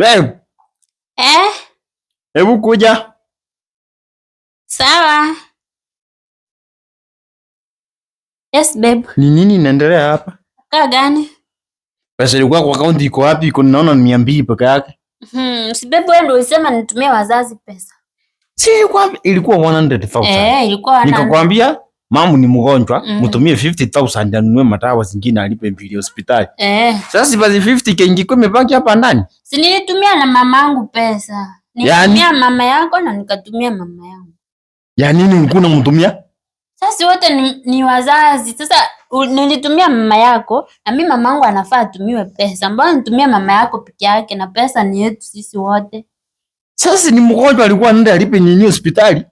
Babe. Hebu kuja. Sawa. Yes babe. Ni nini inaendelea hapa? Kaa gani? Pesa ilikuwa kwa akaunti iko wapi? Iko naona ni 200 peke yake. Si babe wewe ndio ulisema nitumie wazazi pesa. Si ilikuwa 100,000. Ilikuwa 100. Nikakwambia mamu ni mgonjwa, mtumie 50,000 anunue madawa zingine alipe bili hospitali. Sasa basi 50k ingekuwa imebaki hapa ndani. Si nilitumia na mamangu pesa. Nilitumia mama yako na nikatumia mama yangu. Ya nini ukuna mtumia? Sasa wote ni wazazi. Sasa nilitumia mama yako na mimi mamangu anafaa atumiwe pesa. Mbona nitumia mama yako peke yake na pesa ni yetu sisi wote? Sasa ni mgonjwa alikuwa anaenda alipe nini hospitali?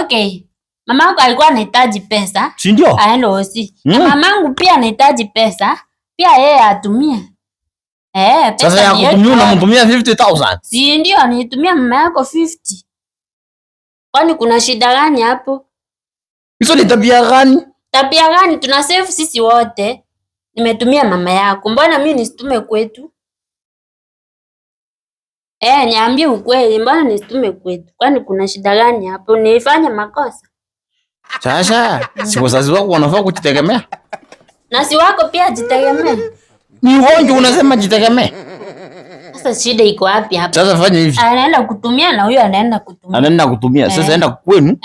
Okay. Mamangu alikuwa anahitaji pesa. Si ndio? Aende hosi. Na mamangu pia anahitaji pesa. Pia yeye atumie. Pesa sasa ya kutumia unamtumia 50,000. Si ndio nitumia mama yako 50. Kwani kuna shida gani hapo? Hizo ni tabia gani? Tabia gani? Tuna save sisi wote. Nimetumia mama yako. Mbona mimi nisitume kwetu? Niambie ukweli, mbona nisitume kwetu? Kwani kuna shida gani hapo? Nilifanya makosa? Sasa, si wazazi wako wanafaa kujitegemea? Na si wako pia jitegemea. Ni ugonjwa unasema jitegemea. Sasa shida iko wapi hapa? Sasa fanya hivi. Anaenda kutumia na huyo anaenda kutumia. Anaenda kutumia. Sasa enda kwenu.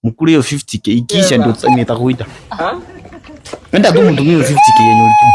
Mkule hiyo 50k ikisha ndio nitakuita. Enda tu mtumie 50k yenye ulituma.